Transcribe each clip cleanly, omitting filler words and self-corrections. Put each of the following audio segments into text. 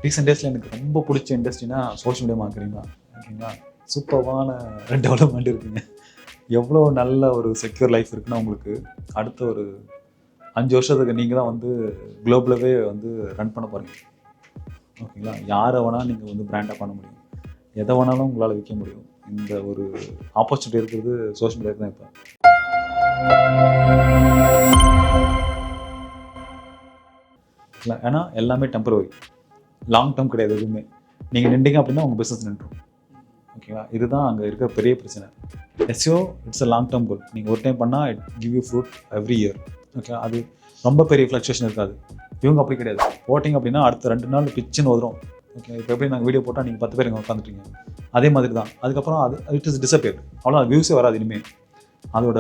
Recent டேஸில் எனக்கு ரொம்ப பிடிச்ச இண்டஸ்ட்ரினா சோஷியல் மீடியா மார்க்கெட்டிங் தான். ஓகேங்களா, சூப்பரான டெவலப்மெண்ட் இருக்குங்க. எவ்வளோ நல்ல ஒரு செக்யூர் லைஃப் இருக்குன்னா உங்களுக்கு அடுத்த ஒரு 5 வருஷத்துக்கு நீங்கள் தான் வந்து குளோபலாகவே வந்து ரன் பண்ண போகிறீங்க. ஓகேங்களா, யாரை வேணால் நீங்கள் வந்து பிராண்டாக பண்ண முடியும், எதை வேணாலும் உங்களால் விற்க முடியும். இந்த ஒரு ஆப்பர்ச்சுனிட்டி இருக்கிறது சோஷியல் மீடியாவுக்கு தான். இப்போ ஏன்னா எல்லாமே டெம்பரவரி, லாங் டேர்ம் கிடையாது எதுவுமே. நீங்கள் நின்றீங்க அப்படின்னா உங்கள் பிஸ்னஸ் நின்றும். ஓகேவா, இதுதான் அங்கே இருக்கிற பெரிய பிரச்சனை. So it's a long term goal. நீங்கள் ஒரு டைம் பண்ணால் it give you fruit every year. Okay, அது ரொம்ப பெரிய ஃப்ளக்சுவேஷன் இருக்காது. இவங்க அப்படி கிடையாது. போட்டிங்க அப்படின்னா அடுத்த 2 நாள் பிச்சுன்னு வரும். ஓகே, இப்போ எப்படி நாங்கள் வீடியோ போட்டால் நீங்கள் 10 பேர் இங்கே உட்காந்துட்டீங்க, அதே மாதிரி தான். அதுக்கப்புறம் அது இட் இஸ் டிஸப்பியர்ட். அவ்வளோ வியூஸே வராது இனிமேல். அதோட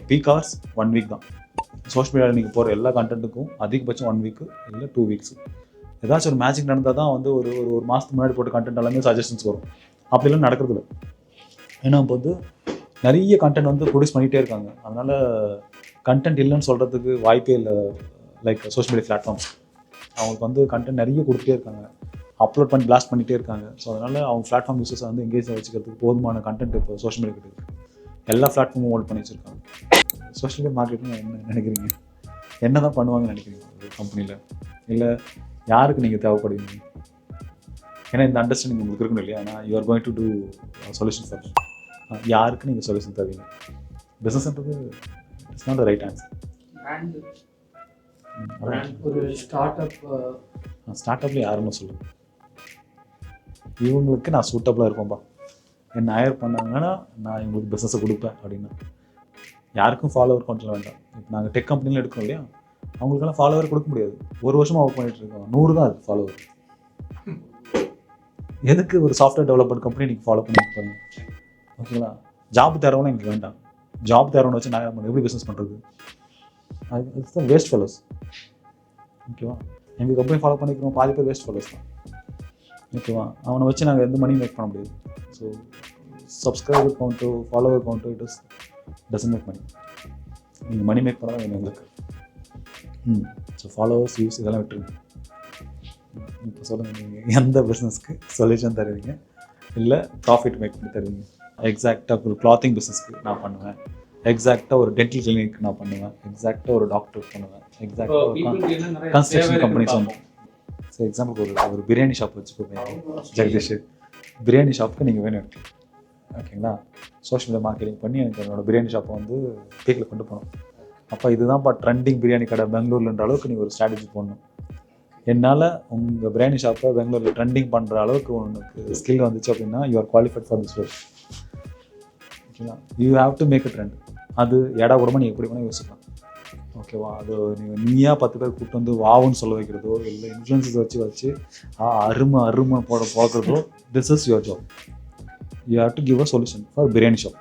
பீக் ஹவர்ஸ் 1 வீக் தான். சோஷியல் மீடியாவில் நீங்கள் போகிற எல்லா கண்டென்ட்டுக்கும் அதிகபட்சம் 1 வீக்கு இல்லை 2 வீக்ஸ். ஏதாச்சும் ஒரு மேஜிக் நடந்தால் தான் வந்து ஒரு மாதத்துக்கு முன்னாடி போட்ட கண்டென்ட் எல்லாமே சஜஷன்ஸ் வரும். அப்படிலாம் நடக்கிறது இல்லை. ஏன்னா இப்போ வந்து நிறைய கண்டென்ட் வந்து ப்ரொடியூஸ் பண்ணிகிட்டே இருக்காங்க. அதனால் கண்டென்ட் இல்லைன்னு சொல்கிறதுக்கு வாய்ப்பே இல்லை. லைக் சோஷியல் மீடியா பிளாட்ஃபார்ம்ஸ் அவங்களுக்கு வந்து கண்டென்ட் நிறைய கொடுத்துட்டே இருக்காங்க, அப்லோட் பண்ணி பிளாஸ்ட் பண்ணிகிட்டே இருக்காங்க. ஸோ அதனால் அவங்க பிளாட்ஃபார்ம் யூஸர்ஸை வந்து எங்கேஜ் வச்சுக்கிறதுக்கு போதுமான கண்டென்ட் இப்போ சோஷியல் மீடியா கிட்ட இருக்குது. எல்லா பிளாட்ஃபார்மும் ஹோல்ட் பண்ணி வச்சுருக்காங்க. சோஷியல் மீடியா மார்க்கெட்டிங் என்ன நினைக்கிறீங்க? என்ன தான் பண்ணுவாங்கன்னு நினைக்கிறீங்க ஒரு கம்பெனியில்? இல்லை யாருக்கு நீங்கள் தேவைப்படுவீங்க? ஏன்னா இந்த அண்டர்ஸ்டாண்டிங் உங்களுக்கு இருக்கணும் இல்லையா? ஆனால் you are going to do solution for யாருக்கு நீங்கள் சொல்யூஷன் தருவீங்க? பிஸ்னஸ்ன்றது it's not the right answer. ஒரு ஸ்டார்ட் அப்பில் யாருன்னு சொல்லுங்க, இவங்களுக்கு நான் சூட்டபுளாக இருப்பேன்ப்பா, என்ன ஹயர் பண்ணாங்கன்னா நான் இவங்களுக்கு பிஸ்னஸை கொடுப்பேன் அப்படின்னா. யாருக்கும் ஃபாலோவர் கவுண்ட்ல வேண்டாம். இப்போ நாங்கள் டெக் கம்பெனியில் எடுக்கிறோம் இல்லையா, அவங்களுக்கெல்லாம் ஃபாலோவர் கொடுக்க முடியாது. ஒரு வருஷமாக ஒர்க் பண்ணிட்டு இருக்கோம், 100 தான் இருக்குது ஃபாலோவர். எதுக்கு ஒரு சாஃப்ட்வேர் டெவலப்மெண்ட் கம்பெனி நீங்கள் ஃபாலோ பண்ணிட்டு போகிறீங்க? ஓகேங்களா, ஜாப் தரவனா எனக்கு வேண்டாம். ஜாப் தரவனை வச்சு நான் எப்படி பிஸ்னஸ் பண்ணுறது? அது தான் வேஸ்ட் ஃபெலோஸ். ஓகேவா, எங்கள் கம்பெனி ஃபாலோ பண்ணிக்கிறோம், பாதி பேர் வேஸ்ட் ஃபெலோஸ் தான். ஓகேவா, அவனை வச்சு நாங்கள் எந்த மணி மேக் பண்ண முடியாது. ஸோ சப்ஸ்கிரைபர் கவுண்ட்டோ ஃபாலோவர் கவுண்ட்டோ it is doesn't make money. நீங்கள் மணி மேக் பண்ணால் வேணும் எங்களுக்கு. ஸோ ஃபாலோவர்ஸ் வியூஸ் இதெல்லாம் விட்டுருங்க. இப்போ சொல்லுங்கள், நீங்கள் எந்த பிஸ்னஸ்க்கு சொல்யூஷன் தருவீங்க, இல்லை ப்ராஃபிட் மேக் பண்ணி தருவீங்க? எக்ஸாக்டாக ஒரு கிளாத்திங் பிஸ்னஸ்க்கு நான் பண்ணுவேன், எக்ஸாக்டாக ஒரு டென்டல் கிளினிக் நான் பண்ணுவேன், எக்ஸாக்டாக ஒரு டாக்டர் பண்ணுவேன், எக்ஸாக்டாக ஒரு கன்ஸ்ட்ரக்ஷன் கம்பெனிஸ் வந்து. ஸோ எக்ஸாம்பிளுக்கு ஒரு பிரியாணி ஷாப் வச்சுக்கோங்க ஜெகதீஷ். பிரியாணி ஷாப்புக்கு நீங்கள் வேணும் எனக்கு. ஓகேங்களா, சோஷியல் மீடியா மார்க்கெட்டிங் பண்ணி எனக்கு என்னோடய பிரியாணி ஷாப்பை வந்து பீக்கில் கொண்டு போகணும். அப்போ இதுதான்ப்பா ட்ரெண்டிங் பிரியாணி கடை பெங்களூர்லன்ற அளவுக்கு நீங்கள் ஒரு ஸ்ட்ராட்டஜி போடணும். என்னால் உங்கள் பிரியாணி ஷாப்பை பெங்களூரில் ட்ரெண்டிங் பண்ணுற அளவுக்கு உனக்கு ஸ்கில் வந்துச்சு அப்படின்னா you are qualified for this role. ஓகேங்களா, you have to make a trend. அது ஏடா கூடமா நீங்கள் எப்படி வேணால் யோசிக்கலாம். ஓகேவா, அது நீயா 10 பேர் கூப்பிட்டு வந்து வாவுன்னு சொல்ல வைக்கிறதோ, இல்லை இன்ஃப்ளூயன்சஸ் வச்சு அருமை போடுறதோ, this is your job. You have to give a solution for biryani shop.